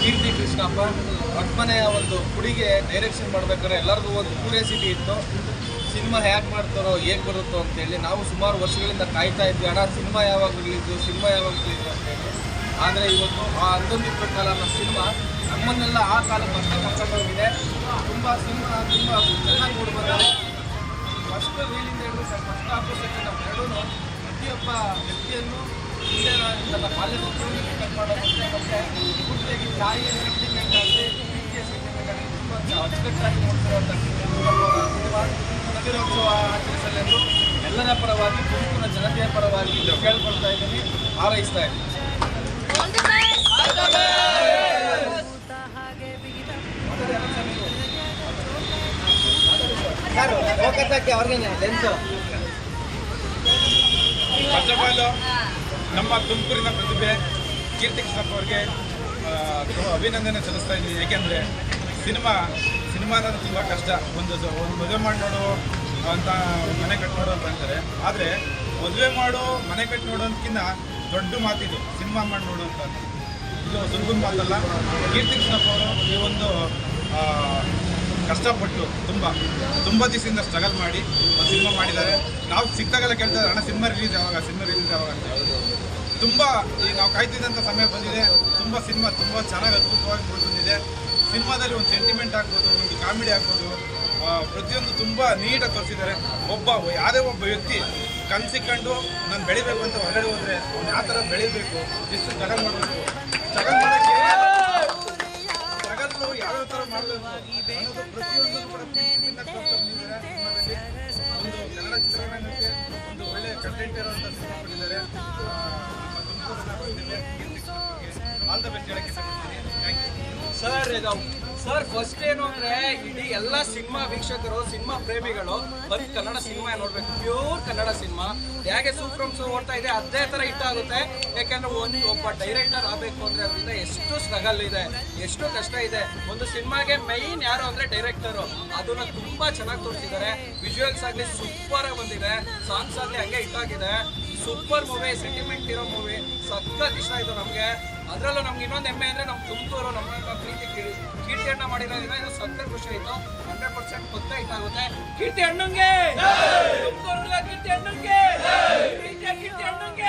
ಕೀರ್ತಿ ಕೃಷ್ಣಪ್ಪ ಅಡ್ಮನೆಯ ಒಂದು ಹುಡುಗಿ ಡೈರೆಕ್ಷನ್ ಮಾಡ್ಬೇಕಾದ್ರೆ ಎಲ್ಲರಿಗೂ ಒಂದು ಕ್ಯೂರಿಯಾಸಿಟಿ ಇತ್ತು. ಸಿನಿಮಾ ಹೇಗೆ ಮಾಡ್ತಾರೋ ಹೇಗೆ ಬರುತ್ತೋ ಅಂತೇಳಿ ನಾವು ಸುಮಾರು ವರ್ಷಗಳಿಂದ ಕಾಯ್ತಾ ಇದ್ವಿ. ಅಣ್ಣ ಸಿನಿಮಾ ಯಾವಾಗ ರಿಲೀಸು ಅಂತೇಳಿ. ಆದರೆ ಇವತ್ತು ಆ ಅಂದೊಂದಿದ್ದ ಕಾಲ ಅನ್ನೋ ಸಿನಿಮಾ ನಮ್ಮನ್ನೆಲ್ಲ ಆ ಕಾಲಕ್ಕೆ ಅಷ್ಟೇ ಕರ್ಕೊಂಡೋಗಿದೆ. ತುಂಬ ಚೆನ್ನಾಗಿ ನೋಡ್ಬೋದು. ಫಸ್ಟ್ ರೀಲಿಂದ ಹಿಡಿದು ಫಸ್ಟ್ ಹಾಫ್ ಸೆಕೆಂಡ್ ಹಾಫ್ ಎರಡೂ ಪ್ರತಿಯೊಬ್ಬ ವ್ಯಕ್ತಿಯನ್ನು ಹಿಂದೆ ನನ್ನ ಬಾಲ್ಯದ ಕಟ್ ಮಾಡೋದಂತೆ ಮತ್ತು ಪೂರ್ತಿಯಾಗಿ ತಾಯಿಯ ಸೆಂಟಿಮೆಂಟ್ ಆಗಲಿ ಪ್ರೀತಿಯ ಸೆಂಟಿಮೆಂಟ್ ಆಗಲಿ ತುಂಬ ಅಚ್ಚುಕಟ್ಟಾಗಿ ನೋಡ್ತಿರುವಂಥ ಸಿನಿಮಾ ನಗರೋತ್ಸವ ಆಚರಿಸಲೆಂದು ಎಲ್ಲರ ಪರವಾಗಿ ತುಮಕೂರಿನ ಜನತೆಯ ಪರವಾಗಿ ಕೇಳ್ಕೊಳ್ತಾ ಇದ್ದೀನಿ, ಹಾರೈಸ್ತಾ ಇದ್ದೀನಿ. ಫಸ್ಟ್ ಆಫ್ ಆಲ್ ನಮ್ಮ ತುಮಕೂರಿನ ಪ್ರತಿಭೆ ಕೀರ್ತಿ ಕೃಷ್ಣಪ್ಪ ಅವ್ರಿಗೆ ಅಭಿನಂದನೆ ಸಲ್ಲಿಸ್ತಾ ಇದ್ದೀನಿ. ಏಕೆಂದರೆ ಸಿನಿಮಾ ಅನ್ನೋದು ತುಂಬ ಕಷ್ಟ. ಒಂದು ಮದುವೆ ಮಾಡಿ ನೋಡು ಅಂತ ಮನೆ ಕಟ್ಟಿ ನೋಡು ಅಂತ ಅಂತಾರೆ. ಆದರೆ ಮದುವೆ ಮಾಡು ಮನೆ ಕಟ್ಟಿ ನೋಡೋದಕ್ಕಿಂತ ದೊಡ್ಡ ಮಾತಿದು ಸಿನಿಮಾ ಮಾಡಿ ನೋಡು ಅಂತ. ಇದು ಸುಲಭದ ಮಾತಲ್ಲ. ಕೀರ್ತಿ ಕೃಷ್ಣಪ್ಪ ಅವರು ಈ ಒಂದು ಕಷ್ಟಪಟ್ಟು ತುಂಬ ದಿವಸದಿಂದ ಸ್ಟ್ರಗಲ್ ಮಾಡಿ ಒಂದು ಸಿನಿಮಾ ಮಾಡಿದ್ದಾರೆ. ನಾವು ಸಿಕ್ತಾಗೆಲ್ಲ ಕೇಳ್ತಾರೆ, ಅಣ್ಣ ಸಿನಿಮಾ ರಿಲೀಸ್ ಯಾವಾಗ ಅಂತ. ತುಂಬ ಈಗ ನಾವು ಕಾಯ್ತಿದ್ದಂಥ ಸಮಯ ಬಂದಿದೆ. ಸಿನಿಮಾ ತುಂಬ ಚೆನ್ನಾಗಿ ಅದ್ಭುತವಾಗಿ ಬಂದಿದೆ. ಸಿನಿಮಾದಲ್ಲಿ ಒಂದು ಸೆಂಟಿಮೆಂಟ್ ಆಗ್ಬೋದು, ಒಂದು ಕಾಮಿಡಿ ಆಗ್ಬೋದು, ಪ್ರತಿಯೊಂದು ತುಂಬ ನೀಟಾಗಿ ತೋರಿಸಿದ್ದಾರೆ. ಯಾವುದೇ ಒಬ್ಬ ವ್ಯಕ್ತಿ ಕನಸಿಕೊಂಡು ನಾನು ಬೆಳಿಬೇಕು ಅಂತ ಹೊರಗಡೆ ಹೋದರೆ ಅವ್ನು ಯಾವ ಥರ ಬೆಳಿಬೇಕು, ಎಷ್ಟು ಸ್ಟ್ರಗಲ್ ಮಾಡಬೇಕು, ಸ್ಟ್ರಗಲ್ ಮಾಡೋಕ್ಕೆ ಸ್ಟ್ರಗಲ್ಲು ಯಾವ್ಯಾವ ಥರ ಮಾಡಬೇಕು ಅನ್ನೋದು ಪ್ರತಿಯೊಂದು ಕೂಡ ಬಂದಿದ್ದಾರೆ. ಒಂದು ಕನ್ನಡ ಚಿತ್ರರಂಗಕ್ಕೆ ಒಂದು ಒಳ್ಳೆಯ ಕಂಟೆಂಟ್ ಇರುವಂಥ ಸಿನಿಮಾ ಕೊಟ್ಟಿದ್ದಾರೆ. ಆಲ್ ದ ಬೆಸ್ಟ್ ಹೇಳಕ್ಕೆ ಇಷ್ಟಪಡ್ತೀನಿ. ಥ್ಯಾಂಕ್ ಯು ಸರ್ ಫಸ್ಟ್ ಏನು ಅಂದರೆ ಇಡೀ ಎಲ್ಲ ಸಿನಿಮಾ ವೀಕ್ಷಕರು, ಸಿನಿಮಾ ಪ್ರೇಮಿಗಳು ಬಂದು ಕನ್ನಡ ಸಿನಿಮಾ ನೋಡ್ಬೇಕು. ಪ್ಯೂರ್ ಕನ್ನಡ ಸಿನಿಮಾ ಹೇಗೆ ಸೂಪ್ರಮ್ಸ್ ಓಡ್ತಾ ಇದೆ ಅದೇ ಥರ ಹಿಟ್ಟಾಗುತ್ತೆ. ಯಾಕೆಂದರೆ ಒಬ್ಬ ಡೈರೆಕ್ಟರ್ ಆಗಬೇಕು ಅಂದರೆ ಅದರಿಂದ ಎಷ್ಟು ಸ್ಟ್ರಗಲ್ ಇದೆ, ಎಷ್ಟು ಕಷ್ಟ ಇದೆ. ಒಂದು ಸಿನಿಮಾಗೆ ಮೈನ್ ಯಾರು ಅಂದರೆ ಡೈರೆಕ್ಟರು. ಅದನ್ನು ತುಂಬ ಚೆನ್ನಾಗಿ ತೋರಿಸಿದ್ದಾರೆ. ವಿಜುವಲ್ಸ್ ಆಗಲಿ ಸೂಪರಾಗಿ ಬಂದಿದೆ, ಸಾಂಗ್ಸ್ ಆಗಲಿ ಹಂಗೆ ಹಿಟ್ಟಾಗಿದೆ. ಸೂಪರ್ ಮೂವಿ, ಸೆಂಟಿಮೆಂಟ್ ಇರೋ ಮೂವಿ, ಸಖತ್ ಇಷ್ಟ ಆಯಿತು ನಮಗೆ. ಅದರಲ್ಲೂ ನಮ್ಗೆ ಇನ್ನೊಂದು ಹೆಮ್ಮೆ ಅಂದರೆ ನಮ್ಮ ತುಮಕೂರು ನಮ್ಮ ಪ್ರೀತಿ ಕೀರ್ತಿ ಅಣ್ಣ ಮಾಡಿರೋದ್ರಿಂದ ಇದು ಸಖತ್ ಖುಷಿ ಆಯಿತು. 100% ಪಕ್ಕ ಹಿಟ್ಟಾಗುತ್ತೆ. ಕೀರ್ತಿ ಅಣ್ಣಂಗೆ, ತುಮಕೂರು ಕೀರ್ತಿ ಅಣ್ಣಂಗೆ, ಕೀರ್ತಿ ಅಣ್ಣಂಗೆ.